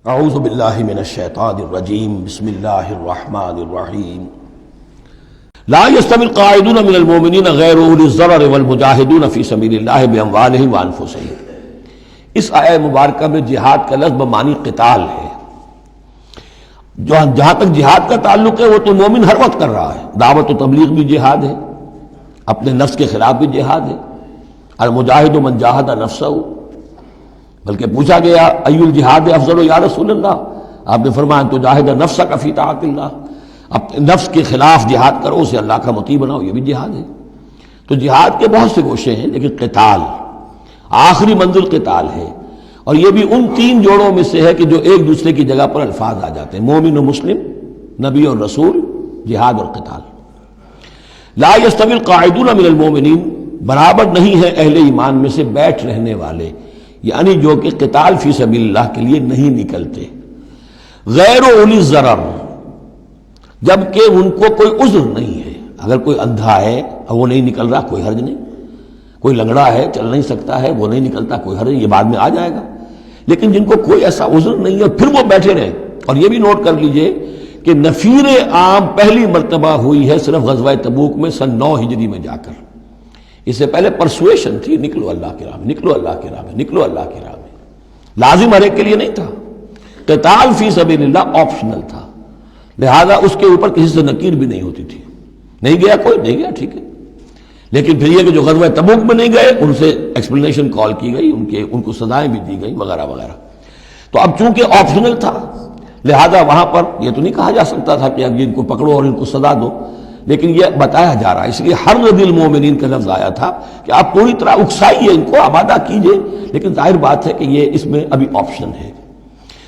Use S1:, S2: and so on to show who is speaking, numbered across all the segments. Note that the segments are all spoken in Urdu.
S1: اعوذ باللہ من الشیطان الرجیم بسم اللہ الرحمن الرحیم لا يستوی القاعدون من المؤمنین غیر اولی الضرر والمجاہدون فی سبیل اللہ باموالہم وانفسہم۔ اس آیہ مبارکہ میں جہاد کا لفظ بمعنی قتال ہے۔ جہاں تک جہاد کا تعلق ہے وہ تو مومن ہر وقت کر رہا ہے، دعوت و تبلیغ بھی جہاد ہے، اپنے نفس کے خلاف بھی جہاد ہے۔ المجاہد من جاہد نفسہ، بلکہ پوچھا گیا ای الجہاد افضل یا رسول اللہ، آپ نے فرمایا تو جاہد نفسک فی طاعت اللہ، اپنے نفس کے خلاف جہاد کرو، اسے اللہ کا مطیع بناؤ، یہ بھی جہاد ہے۔ تو جہاد کے بہت سے گوشے ہیں، لیکن قتال آخری منزل قتال ہے، اور یہ بھی ان تین جوڑوں میں سے ہے کہ جو ایک دوسرے کی جگہ پر الفاظ آ جاتے ہیں، مومن و مسلم، نبی اور رسول، جہاد اور قتال۔ لا یستوی القاعدون من المؤمنین، برابر نہیں ہے اہل ایمان میں سے بیٹھ رہنے والے، یعنی جو کہ قتال فی سبیل اللہ کے لیے نہیں نکلتے، غیر اولی الضرر، جبکہ ان کو کوئی عذر نہیں ہے۔ اگر کوئی اندھا ہے اور وہ نہیں نکل رہا، کوئی حرج نہیں، کوئی لنگڑا ہے چل نہیں سکتا ہے وہ نہیں نکلتا، کوئی حرج نہیں، یہ بعد میں آ جائے گا۔ لیکن جن کو کوئی ایسا عذر نہیں ہے پھر وہ بیٹھے رہے، اور یہ بھی نوٹ کر لیجئے کہ نفیر عام پہلی مرتبہ ہوئی ہے صرف غزوہ تبوک میں سن 9 ہجری میں جا کر۔ اس سے پہلے پرسویشن تھی، نکلو اللہ کی راہ میں، نکلو اللہ کی راہ میں، نکلو اللہ کی راہ میں، لازم ہر ایک کے لیے نہیں تھا۔ قتال فی سبیل اللہ آپشنل تھا، لہذا اس کے اوپر کسی سے نکیر بھی نہیں ہوتی تھی۔ نہیں گیا کوئی، نہیں گیا ٹھیک ہے، لیکن پھر یہ کہ جو غزوہ تبوک میں نہیں گئے ان سے ایکسپلینیشن کال کی گئی، ان کو سزائیں بھی دی گئی وغیرہ وغیرہ۔ تو اب چونکہ آپشنل تھا لہذا وہاں پر یہ تو نہیں کہا جا سکتا تھا کہ اب ان کو پکڑو اور ان کو سزا دو، لیکن یہ بتایا جا رہا ہے، اس لیے حرض المومنین کا لفظ آیا تھا کہ آپ پوری طرح اکسائیے، ان کو آمادہ کیجئے، لیکن ظاہر بات ہے کہ یہ اس میں ابھی آپشن ہے۔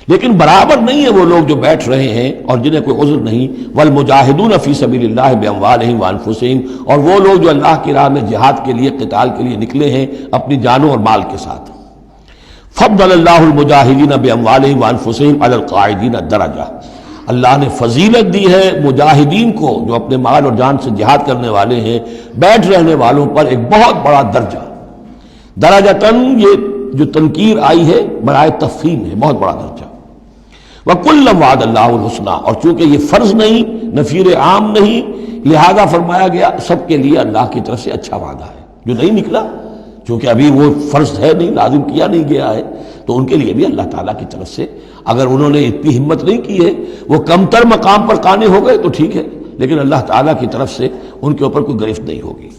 S1: لیکن برابر نہیں ہے وہ لوگ جو بیٹھ رہے ہیں اور جنہیں کوئی عذر نہیں، والمجاہدون فی سبیل اللہ باموالہم وانفسہم، اور وہ لوگ جو اللہ کی راہ میں جہاد کے لیے، قتال کے لیے نکلے ہیں اپنی جانوں اور مال کے ساتھ۔ فضل اللہ المجاہدین باموالہم وانفسہم علی القاعدین درجہ، اللہ نے فضیلت دی ہے مجاہدین کو جو اپنے مال اور جان سے جہاد کرنے والے ہیں، بیٹھ رہنے والوں پر ایک بہت بڑا درجہ۔ درجتاً یہ جو تنکیر آئی ہے برائے تفخیم ہے، بہت بڑا درجہ۔ وَكُلًّا وَعَدَ اللَّهُ الْحُسْنَىٰ، اور چونکہ یہ فرض نہیں، نفیر عام نہیں، لہذا فرمایا گیا سب کے لیے اللہ کی طرف سے اچھا وعدہ ہے۔ جو نہیں نکلا چونکہ ابھی وہ فرض ہے نہیں، لازم کیا نہیں گیا ہے، تو ان کے لیے بھی اللہ تعالیٰ کی طرف سے، اگر انہوں نے اتنی ہمت نہیں کی ہے، وہ کمتر مقام پر قانے ہو گئے تو ٹھیک ہے، لیکن اللہ تعالیٰ کی طرف سے ان کے اوپر کوئی گرفت نہیں ہوگی۔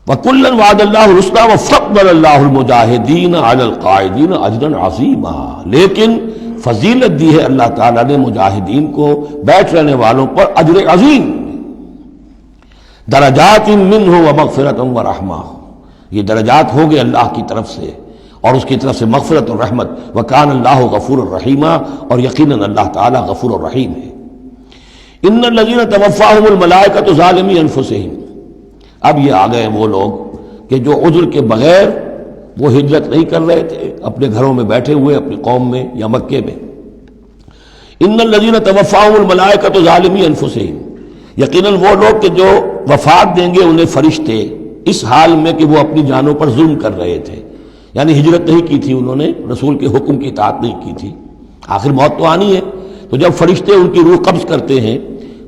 S1: وَكُلًّا وَعَدَ اللَّهُ الْحُسْنَىٰ وَفَضَّلَ اللَّهُ الْمُجَاهِدِينَ عَلَى الْقَاعِدِينَ أَجْرًا عَظِيمًا، لیکن فضیلت دی ہے اللہ تعالیٰ نے مجاہدین کو بیٹھ رہنے والوں پر اجر عظیم۔ درجات منہ ومغفرۃ ورحمہ، یہ درجات ہوں گے اللہ کی طرف سے اور اس کی طرف سے مغفرت اور رحمت۔ وکان اللہ غفور الرحیم، اور یقیناً اللہ تعالیٰ غفور الرحیم ہے۔ ان الذین توفاہم الملائکۃ ظالمی انفسہم، اب یہ آ گئے وہ لوگ کہ جو عذر کے بغیر وہ ہجرت نہیں کر رہے تھے، اپنے گھروں میں بیٹھے ہوئے اپنی قوم میں یا مکے میں۔ ان الذین توفاہم الملائکۃ ظالمی انفسہم، یقیناً وہ لوگ کہ جو وفات دیں گے انہیں فرشتے اس حال میں کہ وہ اپنی جانوں پر ظلم کر رہے تھے، یعنی ہجرت نہیں کی تھی انہوں نے، رسول کے حکم کی اطاعت نہیں کی تھی، آخر موت تو آنی ہے۔ تو جب فرشتے ان کی روح قبض کرتے ہیں،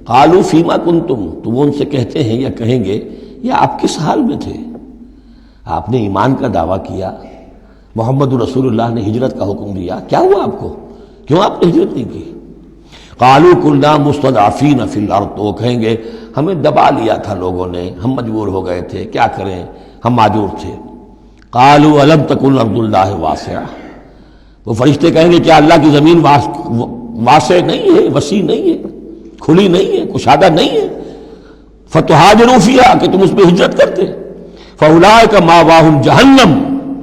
S1: قالوا فیما کنتم، تو وہ ان سے کہتے ہیں یا کہیں گے یہ آپ کس حال میں تھے؟ آپ نے ایمان کا دعویٰ کیا، محمد رسول اللہ نے ہجرت کا حکم دیا، کیا ہوا آپ کو؟ کیوں آپ نے ہجرت نہیں کی؟ قالوا كنا مستضعفین فی الارض، تو وہ کہیں گے ہمیں دبا لیا تھا لوگوں نے، ہم مجبور ہو گئے تھے، کیا کریں، ہم معذور تھے۔ قالوا الم تکن ارض اللہ واسعہ، وہ فرشتے کہیں گے کیا اللہ کی زمین واسع نہیں ہے، وسیع نہیں ہے، کھلی نہیں ہے، کشادہ نہیں ہے، فتہاجروا فیہا، کہ تم اس پہ ہجرت کرتے۔ فاولئک مأواہم جہنم،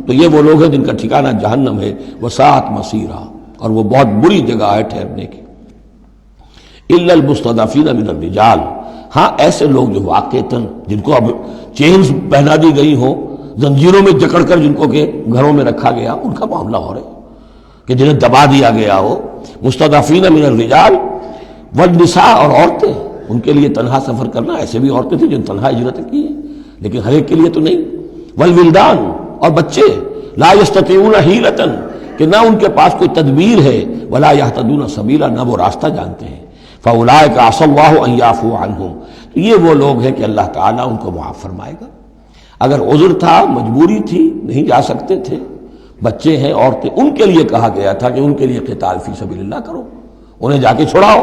S1: تو یہ وہ لوگ ہیں جن کا ٹھکانہ جہنم ہے، وساءت مصیرا، اور وہ بہت بری جگہ ہے ٹھہرنے کی۔ الا المستضعفین من الرجال، ہاں ایسے لوگ جو واقعتاً جن کو اب چینز پہنا دی گئی ہوں، زنجیروں میں جکڑ کر جن کو کہ گھروں میں رکھا گیا، ان کا معاملہ ہو رہا ہے کہ جنہیں دبا دیا گیا ہو۔ مستضعفین من الرجال والنساء، اور عورتیں، ان کے لیے تنہا سفر کرنا، ایسے بھی عورتیں تھیں جن تنہا ہجرت کی ہے، لیکن ہر ایک کے لیے تو نہیں۔ والولدان، اور بچے، لا یستطیعون حیلۃ، کہ نہ ان کے پاس کوئی تدبیر ہے، ولا یہتدون سبیلا، نہ وہ راستہ جانتے ہیں۔ فاولئک عسى اللہ ان یعفو عنہم، تو یہ وہ لوگ ہیں کہ اللہ تعالیٰ ان کو معاف فرمائے گا۔ اگر عذر تھا، مجبوری تھی، نہیں جا سکتے تھے، بچے ہیں، عورتیں، ان کے لیے کہا گیا تھا کہ ان کے لیے قتال فی سبیل اللہ کرو، انہیں جا کے چھڑاؤ۔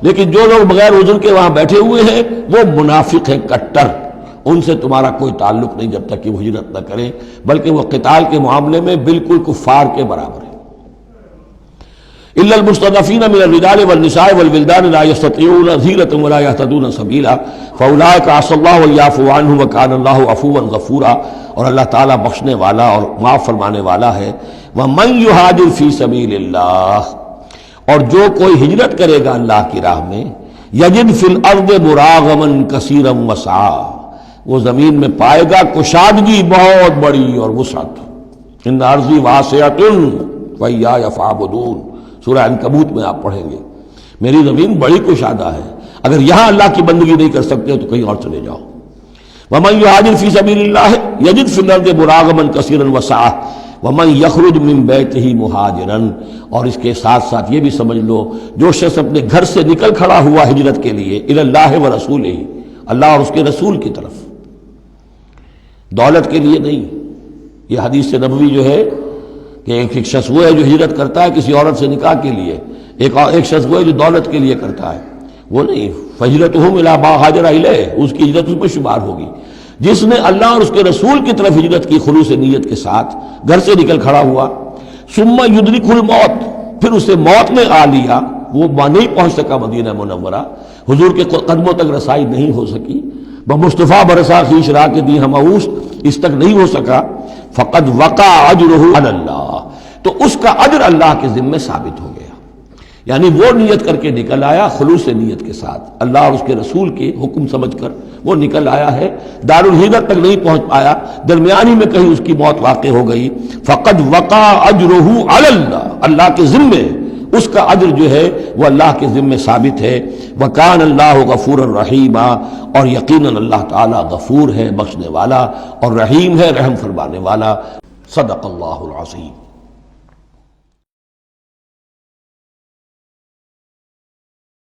S1: لیکن جو لوگ بغیر عذر کے وہاں بیٹھے ہوئے ہیں وہ منافق ہیں کٹر، ان سے تمہارا کوئی تعلق نہیں جب تک کہ وہ ہجرت نہ کریں، بلکہ وہ قتال کے معاملے میں بالکل کفار کے برابر ہے۔ الا المستضعفین من الرجال والنساء والولدان لا يستطيعون حیلة ولا يهتدون سبیلا فاولئک عسى الله ان يعفو عنهم وكان الله عفوا غفورا، اور اللہ تعالیٰ بخشنے والا اور معاف فرمانے والا ہے۔ ومن يهاجر في سبيل اللہ، اور جو کوئی ہجرت کرے گا اللہ کی راہ میں، یجد فی الارض مراغما کثیرا وسعا، وہ زمین میں پائے گا کشادگی بہت بڑی اور وسعت۔ ان ارضی واسعۃ فإیایا فاعبدون، سورہ عنکبوت میں آپ پڑھیں گے، میری زمین بڑی کشادہ ہے، اگر یہاں اللہ کی بندگی نہیں کر سکتے تو کہیں اور چلے جاؤ۔ ومن یہاجر فی سبیل اللہ یجد فی الارض مراغما کثیرا وسعا ومن یخرج من بیتہ مہاجرا، اور اس کے ساتھ ساتھ یہ بھی سمجھ لو جو شخص اپنے گھر سے نکل کھڑا ہوا ہجرت کے لیے الی اللہ ورسولہ، اللہ اور اس کے رسول کی طرف، دولت کے لیے نہیں۔ یہ حدیث نبوی جو ہے کہ ایک شخص وہ ہے جو ہجرت کرتا ہے کسی عورت سے نکاح کے لیے، ایک شخص وہ ہے جو دولت کے لیے کرتا ہے، وہ نہیں۔ فہجرتہم الی ما ہاجر الیہ، اس کی ہجرت اس پر شمار ہوگی۔ جس نے اللہ اور اس کے رسول کی طرف ہجرت کی خلوص نیت کے ساتھ، گھر سے نکل کھڑا ہوا، ثم یدرکہ الموت، پھر اسے موت نے آ لیا، وہ نہیں پہنچ سکا مدینہ منورہ، حضور کے قدموں تک رسائی نہیں ہو سکی، بمصطفیٰ برسا خویش راہ کے دی ہماؤس، اس تک نہیں ہو سکا، فقد وقع اجرہ علی اللہ، تو اس کا اجر اللہ کے ذمے ثابت ہو گیا۔ یعنی وہ نیت کر کے نکل آیا خلوص نیت کے ساتھ، اللہ اور اس کے رسول کے حکم سمجھ کر وہ نکل آیا ہے، دارالہجرت تک نہیں پہنچ پایا، درمیانی میں کہیں اس کی موت واقع ہو گئی، فقد وقع اجرہ علی اللہ، اللہ کے ذمے اس کا اجر جو ہے وہ اللہ کے ذمے ثابت ہے۔ وکان اللہ غفور الرحیم، اور یقیناً اللہ تعالیٰ غفور ہے، بخشنے والا، اور رحیم ہے، رحم فرمانے والا۔ صدق اللہ العظیم۔